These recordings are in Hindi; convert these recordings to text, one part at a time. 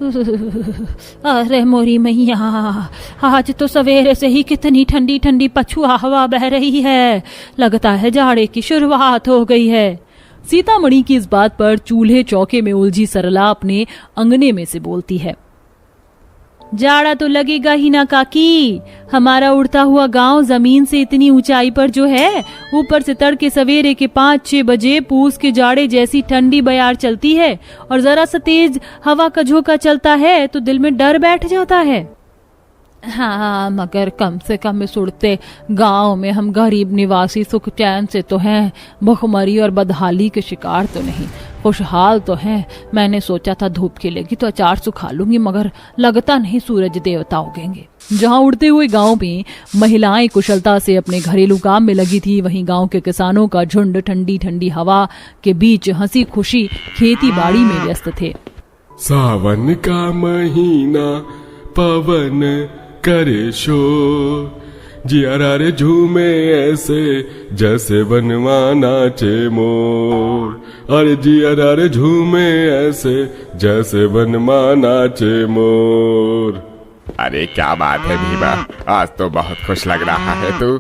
अरे मोरी मैया, आज तो सवेरे से ही कितनी ठंडी ठंडी पछुआ हवा बह रही है। लगता है जाड़े की शुरुआत हो गई है। सीतामढ़ी की इस बात पर चूल्हे चौके में उलझी सरला अपने अंगने में से बोलती है। जाड़ा तो लगेगा ही ना काकी। हमारा उड़ता हुआ गांव जमीन से इतनी ऊंचाई पर जो है, ऊपर से तड़के सवेरे के 5-6 बजे पूस के जाड़े जैसी ठंडी बयार चलती है और जरा सा तेज हवा का झोंका चलता है तो दिल में डर बैठ जाता है। हाँ, मगर कम से कम इस उड़ते गांव में हम गरीब निवासी सुख चैन से तो हैं, भुखमरी और बदहाली के शिकार तो नहीं, खुशहाल तो हैं। मैंने सोचा था धूप खिलेगी तो अचार सुखा लूंगी, मगर लगता नहीं सूरज देवता उगेंगे। जहां उड़ते हुए गांव में महिलाएं कुशलता से अपने घरेलू काम में लगी थी, वहीं गांव के किसानों का झुंड ठंडी ठंडी हवा के बीच हंसी खुशी खेती बाड़ी में व्यस्त थे। सावन का महीना पवन करे शोर, जियारा रे झूमे ऐसे जैसे बनवा नाचे मोर। अरे जियारा रे झूमे ऐसे जैसे बनवा नाचे मोर। अरे क्या बात है भीमा, आज तो बहुत खुश लग रहा है तू।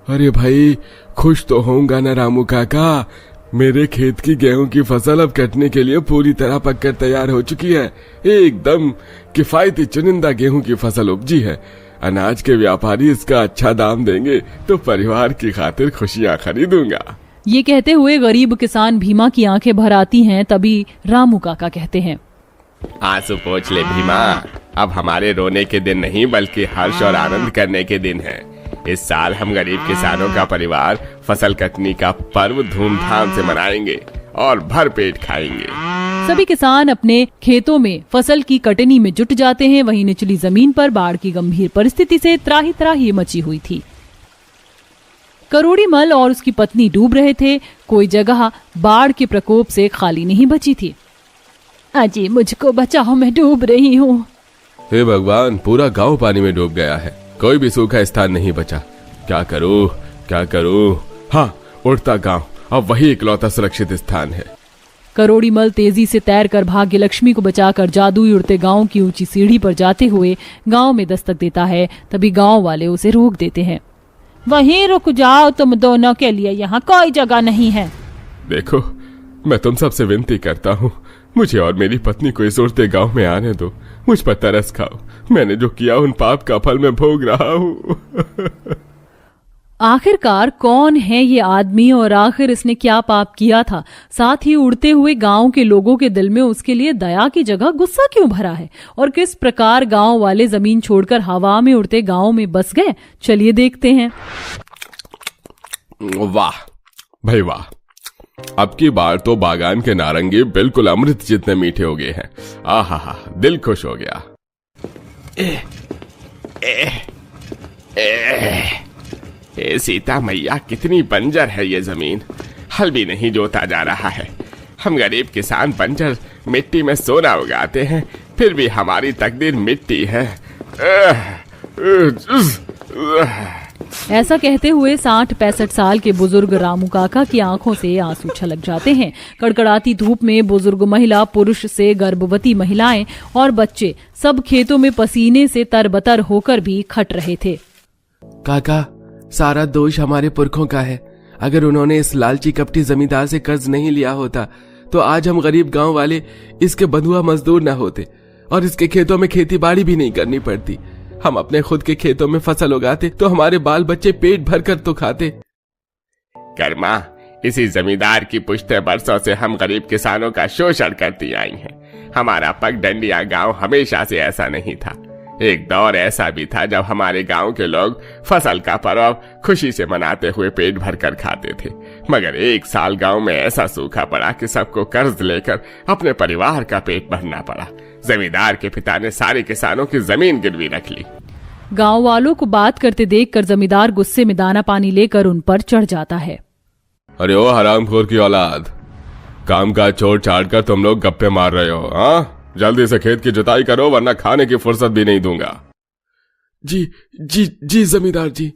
अरे भाई खुश तो होऊंगा ना रामू काका। मेरे खेत की गेहूं की फसल अब कटने के लिए पूरी तरह पककर तैयार हो चुकी है। एकदम किफायती चुनिंदा गेहूं की फसल उपजी है। अनाज के व्यापारी इसका अच्छा दाम देंगे तो परिवार की खातिर खुशियां खरीदूंगा। ये कहते हुए गरीब किसान भीमा की आंखें भर आती हैं। तभी रामू काका कहते हैं, आंसू पोंछ ले भीमा, अब हमारे रोने के दिन नहीं बल्कि हर्ष और आनंद करने के दिन है। इस साल हम गरीब किसानों का परिवार फसल कटनी का पर्व धूमधाम से मनाएंगे और भर पेट खाएंगे। सभी किसान अपने खेतों में फसल की कटनी में जुट जाते हैं। वहीं निचली जमीन पर बाढ़ की गंभीर परिस्थिति से त्राही त्राही मची हुई थी। करोड़ी मल और उसकी पत्नी डूब रहे थे। कोई जगह बाढ़ के प्रकोप से खाली नहीं बची थी। अजी मुझको बचाओ, मैं डूब रही हूँ। हे भगवान, पूरा गांव पानी में डूब गया है, कोई भी सूखा स्थान नहीं बचा। क्या करूं क्या करूं? हाँ, उड़ता गांव अब वही इकलौता सुरक्षित स्थान है। करोड़ी मल तेजी से तैरकर भाग्य लक्ष्मी को बचाकर जादुई उड़ते गांव की ऊंची सीढ़ी पर जाते हुए गांव में दस्तक देता है। तभी गांव वाले उसे रोक देते हैं। वहीं रुक जाओ, तुम दोनों के लिए यहाँ कोई जगह नहीं है। देखो, मैं तुम सबसे विनती करता हूँ, मुझे और मेरी पत्नी को इस उड़ते गांव में आने दो। मुझ पर तरस खाओ, मैंने जो किया उन पाप का फल मैं भोग रहा हूँ। आखिरकार कौन है ये आदमी और आखिर इसने क्या पाप किया था? साथ ही उड़ते हुए गांव के लोगों के दिल में उसके लिए दया की जगह गुस्सा क्यों भरा है? और किस प्रकार गांव वाले जमीन छोड़कर हवा में उड़ते गांव में बस गए? चलिए देखते हैं। वाह भाई वाह, अब की बार तो बागान के नारंगी बिल्कुल अमृत जितने मीठे हो गए हैं। आहा, दिल खुश हो गया। सीता मैया, कितनी बंजर है ये जमीन, हल भी नहीं जोता जा रहा है। हम गरीब किसान बंजर मिट्टी में सोना उगाते हैं, फिर भी हमारी तकदीर मिट्टी है। ऐसा कहते हुए 60-65 साल के बुजुर्ग रामू काका की आंखों से आंसू छलक जाते हैं। कड़कड़ाती धूप में बुजुर्ग महिला, पुरुष से गर्भवती महिलाएं और बच्चे सब खेतों में पसीने से तरबतर होकर भी खट रहे थे। काका, सारा दोष हमारे पुरखों का है। अगर उन्होंने इस लालची कपटी जमींदार से कर्ज नहीं लिया होता तो आज हम गरीब गांव वाले इसके बंधुआ मजदूर न होते और इसके खेतों में खेती बाड़ी भी नहीं करनी पड़ती। हम अपने खुद के खेतों में फसल उगाते तो हमारे बाल बच्चे पेट भर कर तो खाते। कर्मा, इसी जमींदार की पुश्ते बरसों से हम गरीब किसानों का शोषण करती आई हैं। हमारा पगडंडिया गांव हमेशा से ऐसा नहीं था। एक दौर ऐसा भी था जब हमारे गांव के लोग फसल का पर्व खुशी से मनाते हुए पेट भर कर खाते थे। मगर एक साल गांव में ऐसा सूखा पड़ा कि सबको कर्ज लेकर अपने परिवार का पेट भरना पड़ा। जमींदार के पिता ने सारे किसानों की जमीन गिरवी रख ली। गांव वालों को बात करते देखकर जमींदार गुस्से में दाना पानी लेकर उन पर चढ़ जाता है। अरे ओ हरामखोर की औलाद, काम काज छोड़ छाड़ कर तुम लोग गप्पे मार रहे हो? हाँ, जल्दी से खेत की जुताई करो वरना खाने की फुर्सत भी नहीं दूंगा। जी जी जी जमींदार जी।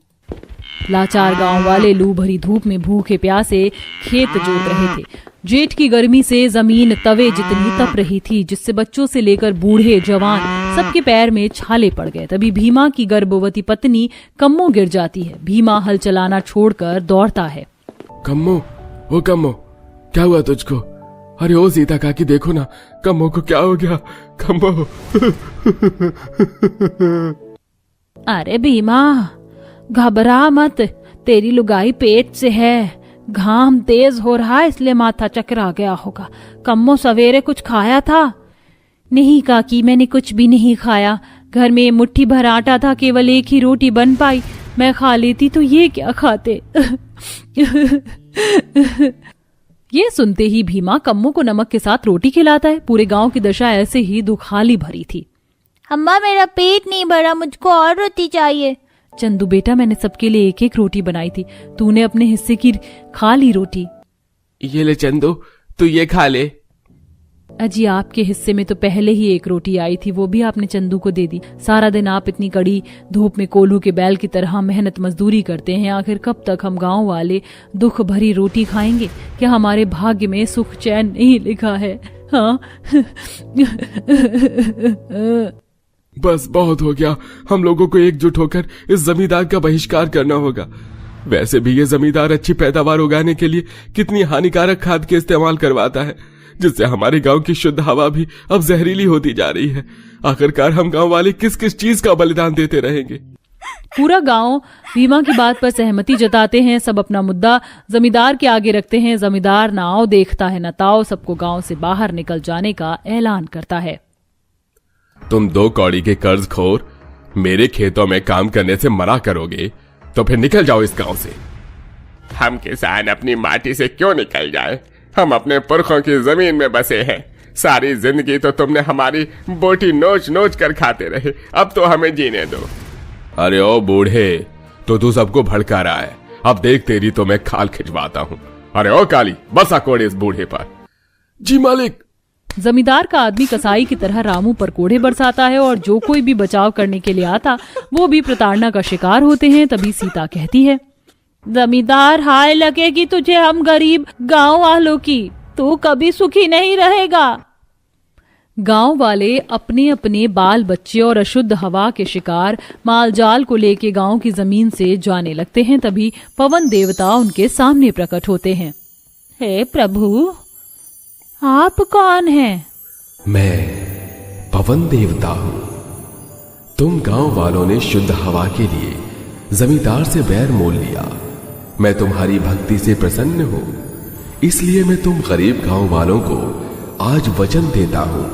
लाचार गांव वाले लू भरी धूप में भूखे प्यासे खेत जोत रहे थे। जेठ की गर्मी से जमीन तवे जितनी तप रही थी, जिससे बच्चों से लेकर बूढ़े जवान सबके पैर में छाले पड़ गए। तभी भीमा की गर्भवती पत्नी कम्मो गिर जाती है। भीमा हल चलाना छोड़कर दौड़ता है। कम्मो, ओ कम्मो, क्या हुआ तुझको? अरे ओ सीता काकी, देखो ना कम्मो को क्या हो गया। कम्मो। अरे भीमा, घबरा मत, तेरी लुगाई पेट से है। घाम तेज हो रहा है इसलिए माथा चकरा गया होगा। कम्मो सवेरे कुछ खाया था? नहीं काकी, मैंने कुछ भी नहीं खाया। घर में मुट्ठी भर आटा था, केवल एक ही रोटी बन पाई। मैं खा लेती तो ये क्या खाते। ये सुनते ही भीमा कम्मो को नमक के साथ रोटी खिलाता है। पूरे गांव की दशा ऐसे ही दुखाली भरी थी। अम्मा, मेरा पेट नहीं भरा, मुझको और रोटी चाहिए। चंदू बेटा, मैंने सबके लिए एक एक रोटी बनाई थी, तूने अपने हिस्से की खा ली रोटी। ये ले चंदू, तू ये खा ले। अजी, आपके हिस्से में तो पहले ही एक रोटी आई थी, वो भी आपने चंदू को दे दी। सारा दिन आप इतनी कड़ी धूप में कोल्हू के बैल की तरह मेहनत मजदूरी करते हैं। आखिर कब तक हम गांव वाले दुख भरी रोटी खाएंगे? क्या हमारे भाग्य में सुख चैन नहीं लिखा है? हाँ। बस बहुत हो गया, हम लोगों को एकजुट होकर इस जमींदार का बहिष्कार करना होगा। वैसे भी ये जमींदार अच्छी पैदावार उगाने के लिए कितनी हानिकारक खाद के इस्तेमाल करवाता है, जिससे हमारे गांव की शुद्ध हवा भी अब जहरीली होती जा रही है। आखिरकार हम गांव वाले किस किस चीज का बलिदान देते रहेंगे? पूरा गांव भीमा की बात पर सहमति जताते हैं। सब अपना मुद्दा जमींदार के आगे रखते हैं। जमींदार ना आओ देखता है, न ताओ सबको गांव से बाहर निकल जाने का ऐलान करता है। तुम 2 कौड़ी के कर्जखोर मेरे खेतों में काम करने से मना करोगे तो फिर निकल जाओ इस गांव से। हम किसान अपनी माटी से क्यों निकल जाए? हम अपने पुरखों की जमीन में बसे हैं। सारी जिंदगी तो तुमने हमारी बोटी नोच नोच कर खाते रहे, अब तो हमें जीने दो। अरे ओ बूढ़े, तो तू सबको भड़का रहा है। अब देख तेरी तो मैं खाल खिंचवाता हूँ। अरे ओ काली, बसा कोड़े इस बूढ़े पर। जी मालिक। जमींदार का आदमी कसाई की तरह रामू पर कोड़े बरसाता है और जो कोई भी बचाव करने के लिए आता वो भी प्रताड़ना का शिकार होते हैं। तभी सीता कहती है, जमींदार, हाय लगेगी तुझे हम गरीब गांव वालों की, तू कभी सुखी नहीं रहेगा। गांव वाले अपने अपने बाल बच्चे और अशुद्ध हवा के शिकार माल जाल को लेके गांव की जमीन से जाने लगते हैं। तभी पवन देवता उनके सामने प्रकट होते हैं। हे प्रभु, आप कौन हैं? मैं पवन देवता हूँ। तुम गांव वालों ने शुद्ध हवा के लिए जमींदार से बैर मोल लिया। मैं तुम्हारी भक्ति से प्रसन्न हूँ, इसलिए मैं तुम गरीब गांव वालों को आज वचन देता हूँ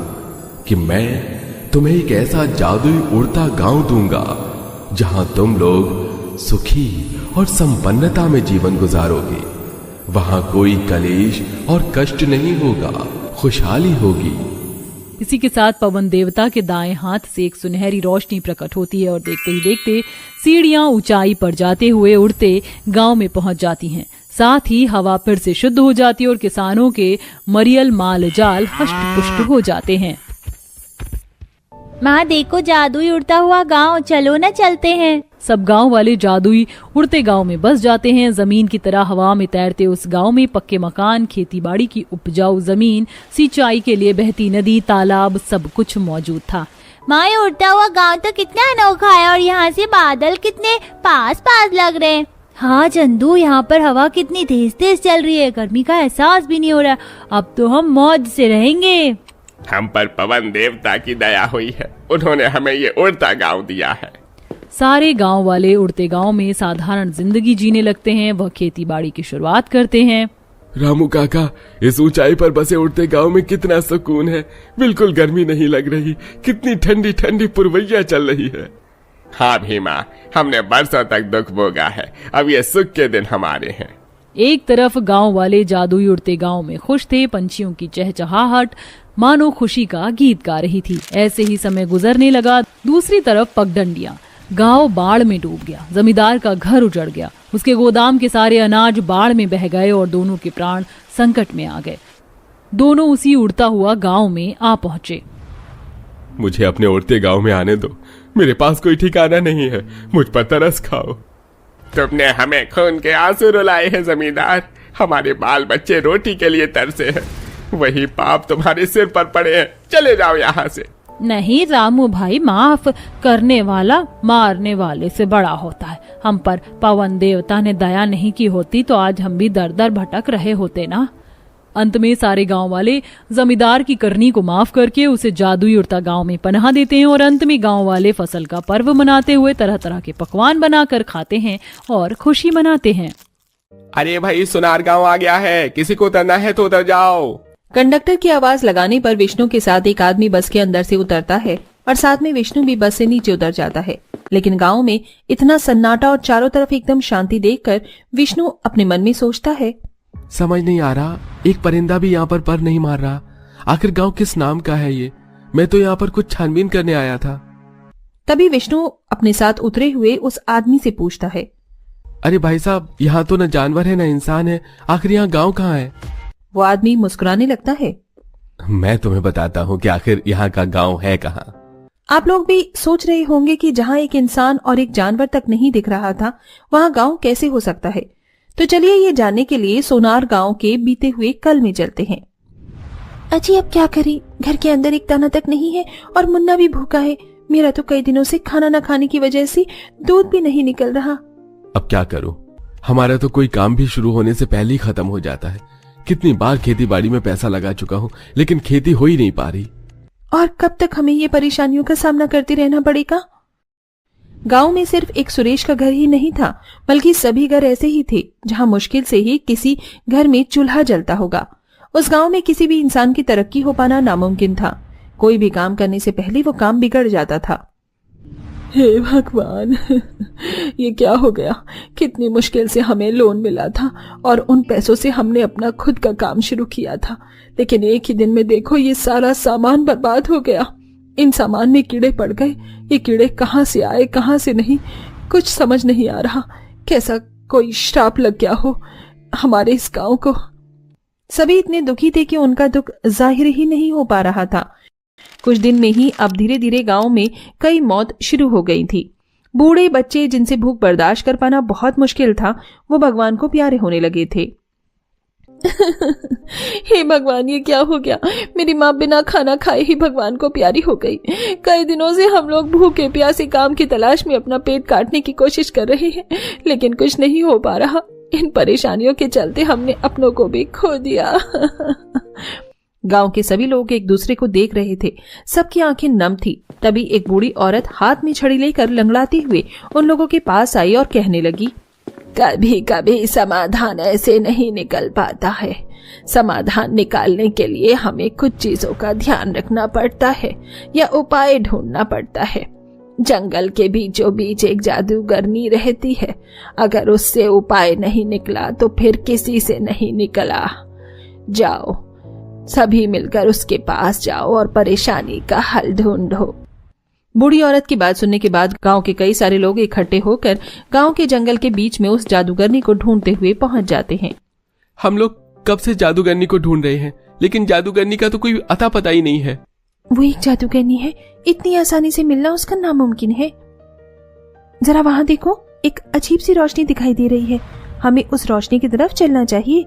कि मैं तुम्हें एक ऐसा जादुई उड़ता गांव दूंगा जहां तुम लोग सुखी और संपन्नता में जीवन गुजारोगे। वहां कोई कलेश और कष्ट नहीं होगा, खुशहाली होगी। इसी के साथ पवन देवता के दाएं हाथ से एक सुनहरी रोशनी प्रकट होती है और देखते ही देखते सीढ़ियां ऊंचाई पर जाते हुए उड़ते गांव में पहुंच जाती हैं। साथ ही हवा फिर से शुद्ध हो जाती है और किसानों के मरियल माल जाल हष्ट पुष्ट हो जाते हैं। माँ देखो, जादुई उड़ता हुआ गांव, चलो ना चलते हैं। सब गांव वाले जादुई उड़ते गांव में बस जाते हैं। जमीन की तरह हवा में तैरते उस गांव में पक्के मकान, खेतीबाड़ी की उपजाऊ जमीन, सिंचाई के लिए बहती नदी, तालाब, सब कुछ मौजूद था। माँ, ये उड़ता हुआ गांव तो कितना अनोखा है और यहाँ से बादल कितने पास पास लग रहे हैं। हाँ चंदू, यहाँ पर हवा कितनी तेज तेज चल रही है, गर्मी का एहसास भी नहीं हो रहा। अब तो हम मौज से रहेंगे। हम पर पवन देवता की दया हुई है, उन्होंने हमें ये उड़ता गांव दिया है। सारे गांव वाले उड़ते गांव में साधारण जिंदगी जीने लगते हैं। वह खेती बाड़ी की शुरुआत करते हैं। रामू काका, इस ऊंचाई पर बसे उड़ते गांव में कितना सुकून है। बिल्कुल गर्मी नहीं लग रही, कितनी ठंडी ठंडी पुरवैया चल रही है। हाँ भीमा, हमने बरसों तक दुख भोगा है, अब ये सुख के दिन हमारे हैं। एक तरफ गांव वाले जादुई उड़ते गांव में खुश थे। पंछियों की चहचहाहट मानो खुशी का गीत गा रही थी। ऐसे ही समय गुजरने लगा। दूसरी तरफ पगडंडियां, गांव बाढ़ में डूब गया। जमींदार का घर उजड़ गया। उसके गोदाम के सारे अनाज बाढ़ में बह गए और दोनों के प्राण संकट में आ गए। दोनों उसी उड़ता हुआ गांव में आ पहुंचे। मुझे अपने उड़ते गांव में आने दो, मेरे पास कोई ठिकाना नहीं है, मुझ पर तरस खाओ। तुमने हमें खून के आंसू रुलाए हैं जमींदार, हमारे बाल बच्चे रोटी के लिए तरसे हैं। वही पाप तुम्हारे सिर पर पड़े हैं, चले जाओ यहाँ से। नहीं रामू भाई, माफ करने वाला मारने वाले से बड़ा होता है। हम पर पवन देवता ने दया नहीं की होती तो आज हम भी दर दर भटक रहे होते ना। अंत में सारे गांव वाले जमींदार की करनी को माफ करके उसे जादुई उड़ता गांव में पनाह देते हैं और अंत में गांव वाले फसल का पर्व मनाते हुए तरह तरह के पकवान बनाकर खाते हैं और खुशी मनाते हैं। अरे भाई, सुनार गांव आ गया है, किसी को उतरना है तो उतर जाओ। कंडक्टर की आवाज लगाने पर विष्णु के साथ एक आदमी बस के अंदर से उतरता है और साथ में विष्णु भी बस से नीचे उतर जाता है। लेकिन गांव में इतना सन्नाटा और चारों तरफ एकदम शांति देखकर विष्णु अपने मन में सोचता है, समझ नहीं आ रहा, एक परिंदा भी यहाँ पर नहीं मार रहा। आखिर गांव किस नाम का है ये? मैं तो यहाँ पर कुछ छानबीन करने आया था। तभी विष्णु अपने साथ उतरे हुए उस आदमी से पूछता है, अरे भाई साहब, यहाँ तो न जानवर है न इंसान है, आखिर यहाँ गांव कहाँ है? वो आदमी मुस्कुराने लगता है, मैं तुम्हें बताता हूँ कि आखिर यहाँ का गांव है कहाँ। आप लोग भी सोच रहे होंगे कि जहाँ एक इंसान और एक जानवर तक नहीं दिख रहा था वहाँ गांव कैसे हो सकता है। तो चलिए ये जानने के लिए सोनार गांव के बीते हुए कल में चलते हैं। अजी अब क्या करें, घर के अंदर एक दाना तक नहीं है और मुन्ना भी भूखा है। मेरा तो कई दिनों से खाना न खाने की वजह से दूध भी नहीं निकल रहा। अब क्या करूं, हमारा तो कोई काम भी शुरू होने से पहले ही खत्म हो जाता है। कितनी बार खेती बाड़ी में पैसा लगा चुका हूँ लेकिन खेती हो ही नहीं पा रही। और कब तक हमें ये परेशानियों का सामना करते रहना पड़ेगा। गांव में सिर्फ एक सुरेश का घर ही नहीं था, बल्कि सभी घर ऐसे ही थे जहां मुश्किल से ही किसी घर में चूल्हा जलता होगा। उस गांव में किसी भी इंसान की तरक्की हो पाना नामुमकिन था। कोई भी काम करने से पहले वो काम बिगड़ जाता था। हे भगवान, ये क्या हो गया। कितनी मुश्किल से हमें लोन मिला था और उन पैसों से हमने अपना खुद का काम शुरू किया था, लेकिन एक ही दिन में देखो ये सारा सामान बर्बाद हो गया। इन सामान में कीड़े पड़ गए। ये कीड़े कहाँ से आए कहाँ से नहीं, कुछ समझ नहीं आ रहा। कैसा कोई श्राप लग गया हो हमारे इस गांव को। सभी इतने दुखी थे कि उनका दुख जाहिर ही नहीं हो पा रहा था। कुछ दिन में ही अब धीरे धीरे गांव में कई मौत शुरू हो गई थी। बूढ़े बच्चे जिनसे भूख बर्दाश्त कर पाना बहुत मुश्किल था, वो भगवान को प्यारे होने लगे थे। हे भगवान, ये क्या हो गया। मेरी माँ बिना खाना खाए ही भगवान को प्यारी हो गई। कई दिनों से हम लोग भूखे प्यासे काम की तलाश में अपना पेट काटने की कोशिश कर रहे हैं, लेकिन कुछ नहीं हो पा रहा। इन परेशानियों के चलते हमने अपनों को भी खो दिया। गांव के सभी लोग एक दूसरे को देख रहे थे। सबकी आंखें नम थी। तभी एक बूढ़ी औरत हाथ में छड़ी लेकर लंगड़ाते हुए उन लोगों के पास आई और कहने लगी, कभी कभी समाधान ऐसे नहीं निकल पाता है। समाधान निकालने के लिए हमें कुछ चीजों का ध्यान रखना पड़ता है या उपाय ढूंढना पड़ता है। जंगल के बीचों बीच एक जादूगरनी रहती है। अगर उससे उपाय नहीं निकला तो फिर किसी से नहीं निकला। जाओ, सभी मिलकर उसके पास जाओ और परेशानी का हल ढूंढो। बूढ़ी औरत की बात सुनने के बाद गांव के कई सारे लोग इकट्ठे होकर गांव के जंगल के बीच में उस जादूगरनी को ढूंढते हुए पहुंच जाते हैं। हम लोग कब से जादूगरनी को ढूंढ रहे हैं, लेकिन जादूगरनी का तो कोई अता पता ही नहीं है। वो एक जादूगरनी है, इतनी आसानी से मिलना उसका नामुमकिन है। जरा वहां देखो, एक अजीब सी रोशनी दिखाई दे रही है। हमें उस रोशनी की तरफ चलना चाहिए।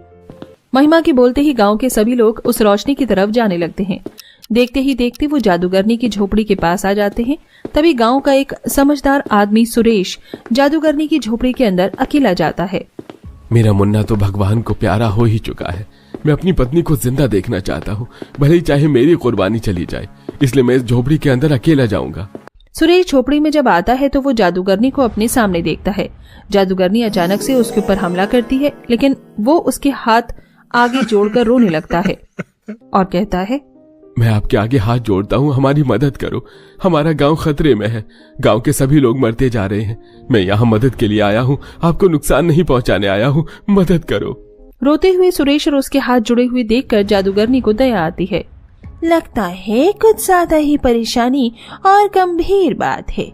महिमा के बोलते ही गांव के सभी लोग उस रोशनी की तरफ जाने लगते हैं। देखते ही देखते वो जादूगरनी की झोपड़ी के पास आ जाते हैं। तभी गांव का एक समझदार आदमी सुरेश जादूगरनी की झोपड़ी के अंदर अकेला जाता है। मेरा मुन्ना तो भगवान को प्यारा हो ही चुका है। मैं अपनी पत्नी को जिंदा देखना चाहता हूँ, भले ही चाहे मेरी कुर्बानी चली जाए, इसलिए मैं इस झोपड़ी के अंदर अकेला जाऊंगा। सुरेश झोपड़ी में जब आता है तो वो जादूगरनी को अपने सामने देखता है। जादूगरनी अचानक से उसके ऊपर हमला करती है, लेकिन वो उसके हाथ आगे जोड़कर रोने लगता है और कहता है, मैं आपके आगे हाथ जोड़ता हूँ, हमारी मदद करो। हमारा गांव खतरे में है। गांव के सभी लोग मरते जा रहे हैं। मैं यहाँ मदद के लिए आया हूँ, आपको नुकसान नहीं पहुँचाने आया हूँ, मदद करो। रोते हुए सुरेश और उसके हाथ जुड़े हुए देखकर जादूगरनी को दया आती है। लगता है कुछ ज्यादा ही परेशानी और गंभीर बात है।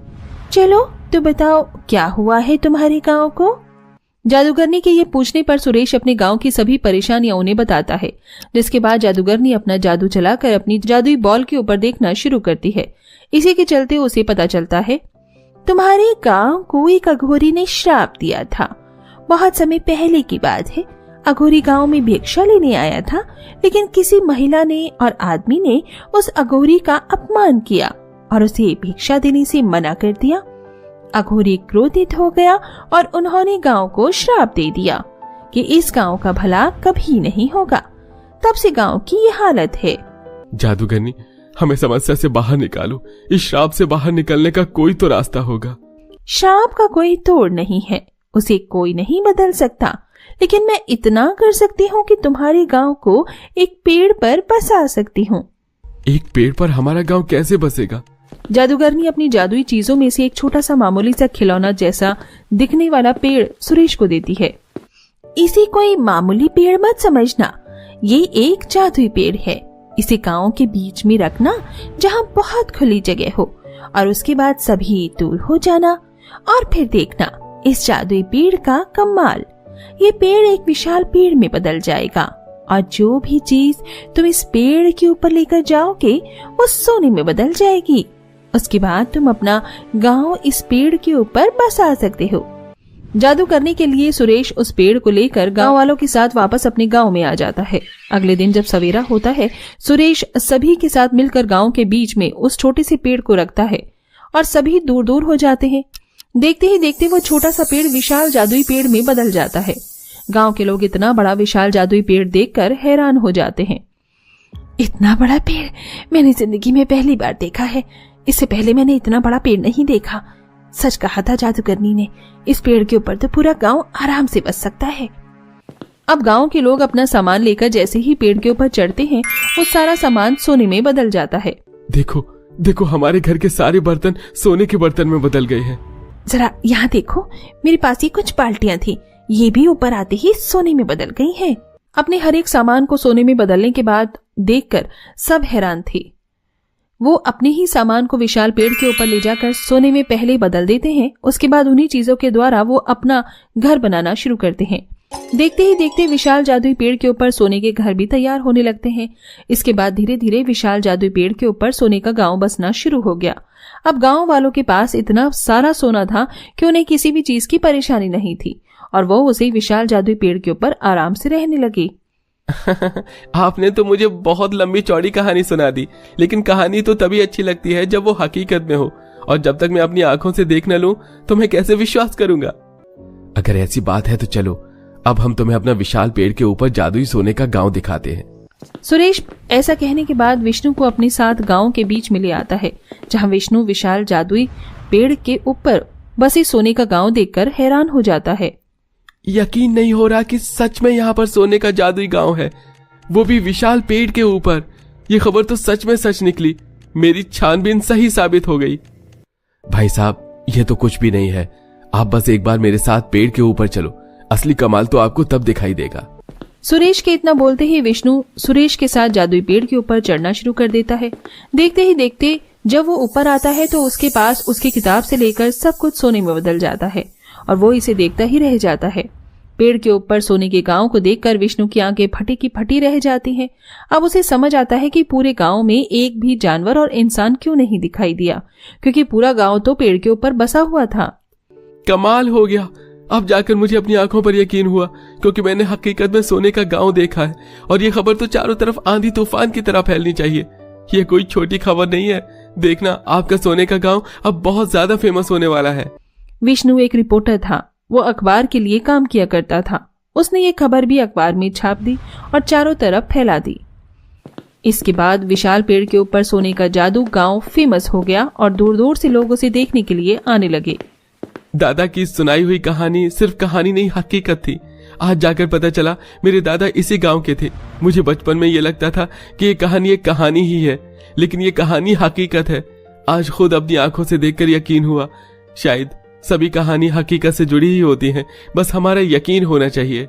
चलो तो बताओ, क्या हुआ है तुम्हारे गांव को। जादूगरनी के ये पूछने पर सुरेश अपने गांव की सभी परेशानियां उन्हें बताता है, जिसके बाद जादूगरनी अपना जादू चलाकर अपनी जादुई बॉल के ऊपर देखना शुरू करती है। इसी के चलते उसे पता चलता है, तुम्हारे गांव को एक अघोरी ने श्राप दिया था। बहुत समय पहले की बात है। अघोरी गांव में भिक्षा लेने आया था, लेकिन किसी महिला ने और आदमी ने उस अघोरी का अपमान किया और उसे भिक्षा देने से मना कर दिया। अघोरी क्रोधित हो गया और उन्होंने गांव को श्राप दे दिया कि इस गांव का भला कभी नहीं होगा। तब से गांव की ये हालत है। जादूगरनी, हमें समस्या से बाहर निकालो। इस श्राप से बाहर निकलने का कोई तो रास्ता होगा। श्राप का कोई तोड़ नहीं है, उसे कोई नहीं बदल सकता, लेकिन मैं इतना कर सकती हूँ कि तुम्हारे गांव को एक पेड़ पर बसा सकती हूँ। एक पेड़ पर हमारा गांव कैसे बसेगा? जादूगरनी अपनी जादुई चीजों में से एक छोटा सा मामूली सा खिलौना जैसा दिखने वाला पेड़ सुरेश को देती है। इसे कोई मामूली पेड़ मत समझना, ये एक जादुई पेड़ है। इसे गांव के बीच में रखना जहाँ बहुत खुली जगह हो, और उसके बाद सभी दूर हो जाना और फिर देखना इस जादुई पेड़ का कमाल। ये पेड़ एक विशाल पेड़ में बदल जाएगा और जो भी चीज तुम इस पेड़ के ऊपर लेकर जाओगे वो सोने में बदल जाएगी। उसके बाद तुम अपना गांव इस पेड़ के ऊपर बसा सकते हो। जादू करने के लिए सुरेश उस पेड़ को लेकर गांव वालों के साथ वापस अपने गांव में आ जाता है। अगले दिन जब सवेरा होता है, सुरेश सभी के साथ मिलकर गांव के बीच में उस छोटे से पेड़ को रखता है और सभी दूर दूर हो जाते हैं। देखते ही देखते वो छोटा सा पेड़ विशाल जादुई पेड़ में बदल जाता है। गांव के लोग इतना बड़ा विशाल जादुई पेड़ देखकर हैरान हो जाते हैं। इतना बड़ा पेड़ मैंने जिंदगी में पहली बार देखा है। इससे पहले मैंने इतना बड़ा पेड़ नहीं देखा। सच कहा था जादूगरनी ने, इस पेड़ के ऊपर तो पूरा गांव आराम से बस सकता है। अब गांव के लोग अपना सामान लेकर जैसे ही पेड़ के ऊपर चढ़ते हैं, वो सारा सामान सोने में बदल जाता है। देखो देखो, हमारे घर के सारे बर्तन सोने के बर्तन में बदल गए हैं। जरा यहाँ देखो, मेरे पास ये कुछ बाल्टियां थी, ये भी ऊपर आते ही सोने में बदल गई हैं। अपने हर एक सामान को सोने में बदलने के बाद देखकर सब हैरान थे। वो अपने ही सामान को विशाल पेड़ के ऊपर ले जाकर सोने में पहले बदल देते हैं। उसके बाद उन्हीं चीजों के द्वारा वो अपना घर बनाना शुरू करते हैं। देखते ही देखते विशाल जादुई पेड़ के ऊपर सोने के घर भी तैयार होने लगते हैं। इसके बाद धीरे धीरे विशाल जादुई पेड़ के ऊपर सोने का गांव बसना शुरू हो गया। अब गांव वालों के पास इतना सारा सोना था कि उन्हें किसी भी चीज की परेशानी नहीं थी और वो उसी विशाल जादुई पेड़ के ऊपर आराम से रहने लगे। आपने तो मुझे बहुत लंबी चौड़ी कहानी सुना दी, लेकिन कहानी तो तभी अच्छी लगती है जब वो हकीकत में हो, और जब तक मैं अपनी आंखों से देख न लूं तो मैं कैसे विश्वास करूंगा। अगर ऐसी बात है तो चलो, अब हम तुम्हें अपना विशाल पेड़ के ऊपर जादुई सोने का गांव दिखाते हैं। सुरेश ऐसा कहने के बाद विष्णु को अपने साथ गांव के बीच में ले आता है, जहां विष्णु विशाल जादुई पेड़ के ऊपर बसे सोने का गांव देखकर हैरान हो जाता है। यकीन नहीं हो रहा कि सच में यहाँ पर सोने का जादुई गांव है, वो भी विशाल पेड़ के ऊपर। ये खबर तो सच में सच निकली। मेरी छानबीन सही साबित हो गई। भाई साहब, ये तो कुछ भी नहीं है। आप बस एक बार मेरे साथ पेड़ के ऊपर चलो, असली कमाल तो आपको तब दिखाई देगा। सुरेश के इतना बोलते ही विष्णु सुरेश के साथ जादुई पेड़ के ऊपर चढ़ना शुरू कर देता है। देखते ही देखते जब वो ऊपर आता है तो उसके पास उसकी किताब से लेकर सब कुछ सोने में बदल जाता है और वो इसे देखता ही रह जाता है। पेड़ के ऊपर सोने के गांव को देखकर विष्णु की आंखें फटी की फटी रह जाती हैं। अब उसे समझ आता है कि पूरे गांव में एक भी जानवर और इंसान क्यों नहीं दिखाई दिया, क्योंकि पूरा गांव तो पेड़ के ऊपर बसा हुआ था। कमाल हो गया। अब जाकर मुझे अपनी आंखों पर यकीन हुआ, क्योंकि मैंने हकीकत में सोने का गांव देखा है और ये खबर तो चारों तरफ आंधी तूफान की तरह फैलनी चाहिए। ये कोई छोटी खबर नहीं है। देखना, आपका सोने का गांव अब बहुत ज्यादा फेमस होने वाला है। विष्णु एक रिपोर्टर था। वो अखबार के लिए काम किया करता था। उसने ये खबर भी अखबार में छाप दी और चारों तरफ फैला दी। इसके बाद विशाल पेड़ के ऊपर सोने का जादू गांव फेमस हो गया और दूर दूर से लोग उसे देखने के लिए आने लगे। दादा की सुनाई हुई कहानी सिर्फ कहानी नहीं, हकीकत थी। आज जाकर पता चला मेरे दादा इसी गांव के थे। मुझे बचपन में ये लगता था कि ये कहानी एक कहानी ही है, लेकिन ये कहानी हकीकत है। आज खुद अपनी आंखों से देखकर यकीन हुआ। शायद सभी कहानी हकीकत से जुड़ी ही होती हैं, बस हमारा यकीन होना चाहिए।